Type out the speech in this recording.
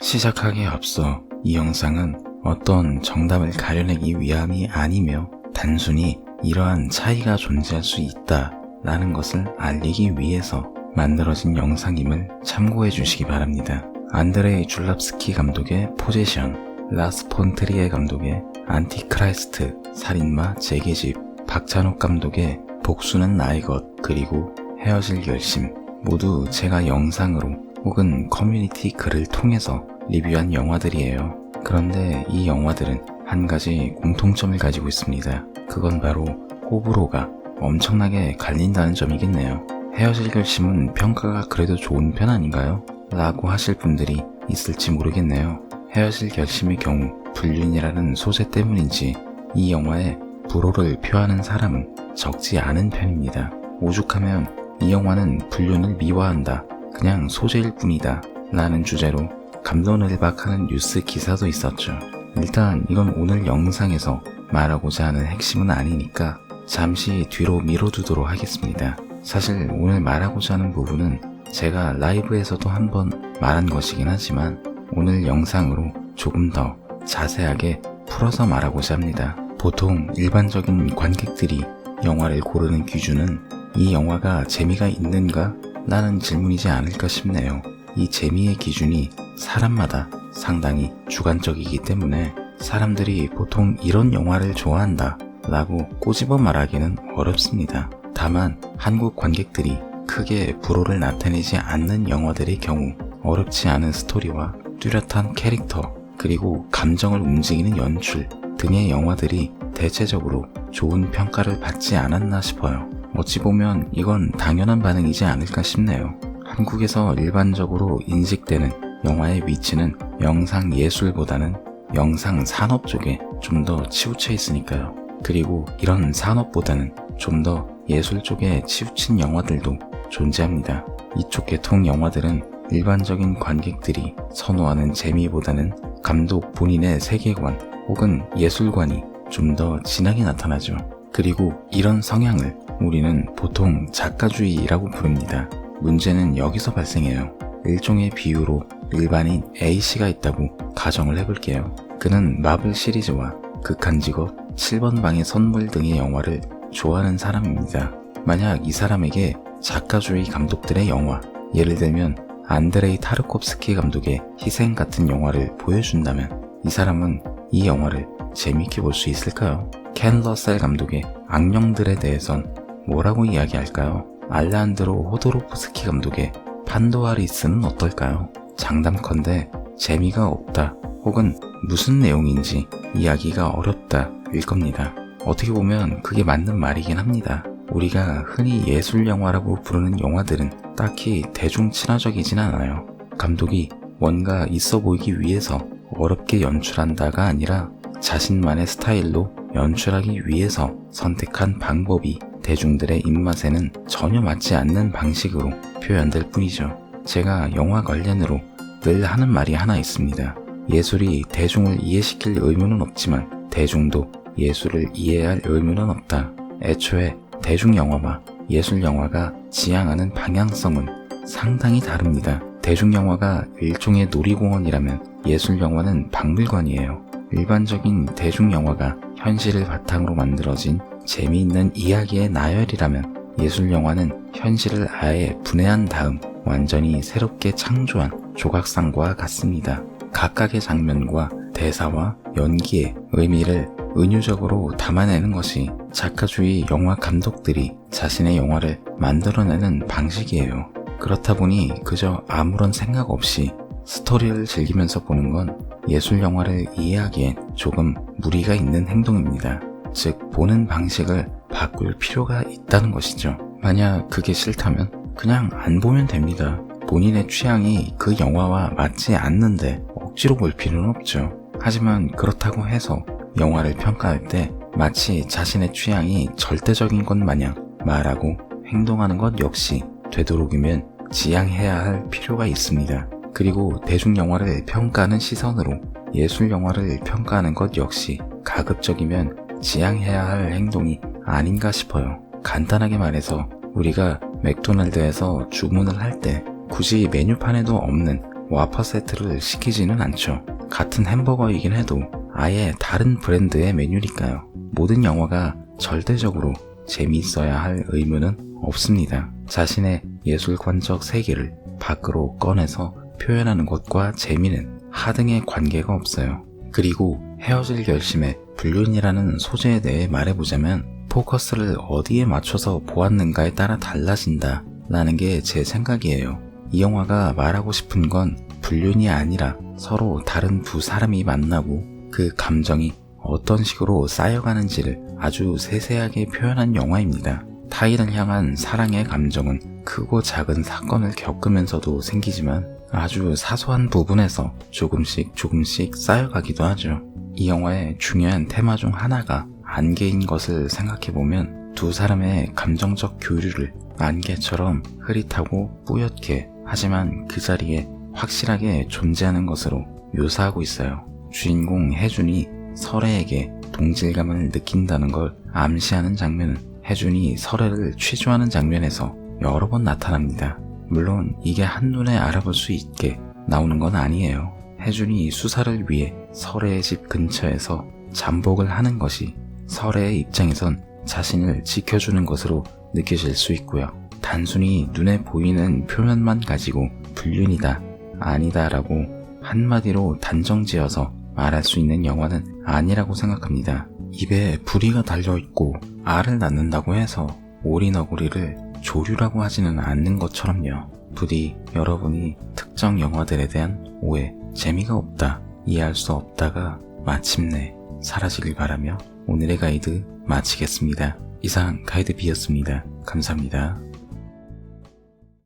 시작하기에 앞서 이 영상은 어떤 정답을 가려내기 위함이 아니며 단순히 이러한 차이가 존재할 수 있다 라는 것을 알리기 위해서 만들어진 영상임을 참고해 주시기 바랍니다. 안드레이 줄랍스키 감독의 포지션, 라스 폰 트리에 감독의 안티크라이스트, 살인마 재계집, 박찬욱 감독의 복수는 나의 것, 그리고 헤어질 결심 모두 제가 영상으로 혹은 커뮤니티 글을 통해서 리뷰한 영화들이에요. 그런데 이 영화들은 한 가지 공통점을 가지고 있습니다. 그건 바로 호불호가 엄청나게 갈린다는 점이겠네요. 헤어질 결심은 평가가 그래도 좋은 편 아닌가요? 라고 하실 분들이 있을지 모르겠네요. 헤어질 결심의 경우 불륜이라는 소재 때문인지 이 영화에 불호를 표하는 사람은 적지 않은 편입니다. 오죽하면 이 영화는 불륜을 미화한다, 그냥 소재일 뿐이다 라는 주제로 감론을박하는 뉴스 기사도 있었죠. 일단 이건 오늘 영상에서 말하고자 하는 핵심은 아니니까 잠시 뒤로 미뤄두도록 하겠습니다. 사실 오늘 말하고자 하는 부분은 제가 라이브에서도 한번 말한 것이긴 하지만 오늘 영상으로 조금 더 자세하게 풀어서 말하고자 합니다. 보통 일반적인 관객들이 영화를 고르는 기준은 이 영화가 재미가 있는가? 라는 질문이지 않을까 싶네요. 이 재미의 기준이 사람마다 상당히 주관적이기 때문에 사람들이 보통 이런 영화를 좋아한다 라고 꼬집어 말하기는 어렵습니다. 다만 한국 관객들이 크게 불호를 나타내지 않는 영화들의 경우 어렵지 않은 스토리와 뚜렷한 캐릭터 그리고 감정을 움직이는 연출 등의 영화들이 대체적으로 좋은 평가를 받지 않았나 싶어요. 어찌 보면 이건 당연한 반응이지 않을까 싶네요. 한국에서 일반적으로 인식되는 영화의 위치는 영상 예술보다는 영상 산업 쪽에 좀 더 치우쳐 있으니까요. 그리고 이런 산업보다는 좀 더 예술 쪽에 치우친 영화들도 존재합니다. 이쪽 계통 영화들은 일반적인 관객들이 선호하는 재미보다는 감독 본인의 세계관 혹은 예술관이 좀 더 진하게 나타나죠. 그리고 이런 성향을 우리는 보통 작가주의라고 부릅니다. 문제는 여기서 발생해요. 일종의 비유로 일반인 A씨가 있다고 가정을 해볼게요. 그는 마블 시리즈와 극한직업, 7번 방의 선물 등의 영화를 좋아하는 사람입니다. 만약 이 사람에게 작가주의 감독들의 영화, 예를 들면 안드레이 타르콥스키 감독의 희생 같은 영화를 보여준다면 이 사람은 이 영화를 재밌게 볼 수 있을까요? 켄 러셀 감독의 악령들에 대해선 뭐라고 이야기할까요? 알레한드로 호도로프스키 감독의 판도아리스는 어떨까요? 장담컨대 재미가 없다 혹은 무슨 내용인지 이야기가 어렵다 일 겁니다. 어떻게 보면 그게 맞는 말이긴 합니다. 우리가 흔히 예술영화라고 부르는 영화들은 딱히 대중 친화적이진 않아요. 감독이 뭔가 있어 보이기 위해서 어렵게 연출한다가 아니라 자신만의 스타일로 연출하기 위해서 선택한 방법이 대중들의 입맛에는 전혀 맞지 않는 방식으로 표현될 뿐이죠. 제가 영화 관련으로 늘 하는 말이 하나 있습니다. 예술이 대중을 이해시킬 의무는 없지만 대중도 예술을 이해할 의무는 없다. 애초에 대중영화와 예술영화가 지향하는 방향성은 상당히 다릅니다. 대중영화가 일종의 놀이공원이라면 예술영화는 박물관이에요. 일반적인 대중영화가 현실을 바탕으로 만들어진 재미있는 이야기의 나열이라면 예술영화는 현실을 아예 분해한 다음 완전히 새롭게 창조한 조각상과 같습니다. 각각의 장면과 대사와 연기의 의미를 은유적으로 담아내는 것이 작가주의 영화 감독들이 자신의 영화를 만들어내는 방식이에요. 그렇다 보니 그저 아무런 생각 없이 스토리를 즐기면서 보는 건 예술영화를 이해하기엔 조금 무리가 있는 행동입니다. 즉, 보는 방식을 바꿀 필요가 있다는 것이죠. 만약 그게 싫다면 그냥 안 보면 됩니다. 본인의 취향이 그 영화와 맞지 않는데 억지로 볼 필요는 없죠. 하지만 그렇다고 해서 영화를 평가할 때 마치 자신의 취향이 절대적인 것 마냥 말하고 행동하는 것 역시 되도록이면 지양해야 할 필요가 있습니다. 그리고 대중영화를 평가하는 시선으로 예술영화를 평가하는 것 역시 가급적이면 지양해야 할 행동이 아닌가 싶어요. 간단하게 말해서 우리가 맥도날드에서 주문을 할 때 굳이 메뉴판에도 없는 와퍼 세트를 시키지는 않죠. 같은 햄버거이긴 해도 아예 다른 브랜드의 메뉴니까요. 모든 영화가 절대적으로 재미있어야 할 의무는 없습니다. 자신의 예술관적 세계를 밖으로 꺼내서 표현하는 것과 재미는 하등의 관계가 없어요. 그리고 헤어질 결심에 불륜이라는 소재에 대해 말해보자면 포커스를 어디에 맞춰서 보았는가에 따라 달라진다 라는 게 제 생각이에요. 이 영화가 말하고 싶은 건 불륜이 아니라 서로 다른 두 사람이 만나고 그 감정이 어떤 식으로 쌓여가는지를 아주 세세하게 표현한 영화입니다. 타인을 향한 사랑의 감정은 크고 작은 사건을 겪으면서도 생기지만 아주 사소한 부분에서 조금씩 쌓여가기도 하죠. 이 영화의 중요한 테마 중 하나가 안개인 것을 생각해보면 두 사람의 감정적 교류를 안개처럼 흐릿하고 뿌옇게 하지만 그 자리에 확실하게 존재하는 것으로 묘사하고 있어요. 주인공 혜준이 설애에게 동질감을 느낀다는 걸 암시하는 장면은 혜준이 설애를 취조하는 장면에서 여러 번 나타납니다. 물론 이게 한눈에 알아볼 수 있게 나오는 건 아니에요. 혜준이 수사를 위해 설애의 집 근처에서 잠복을 하는 것이 설애의 입장에선 자신을 지켜주는 것으로 느껴질 수 있고요. 단순히 눈에 보이는 표면만 가지고 불륜이다, 아니다 라고 한마디로 단정지어서 말할 수 있는 영화는 아니라고 생각합니다. 입에 부리가 달려있고 알을 낳는다고 해서 오리너구리를 조류라고 하지는 않는 것처럼요. 부디 여러분이 특정 영화들에 대한 오해, 재미가 없다, 이해할 수 없다가 마침내 사라지길 바라며 오늘의 가이드 마치겠습니다. 이상 가이드 B였습니다. 감사합니다.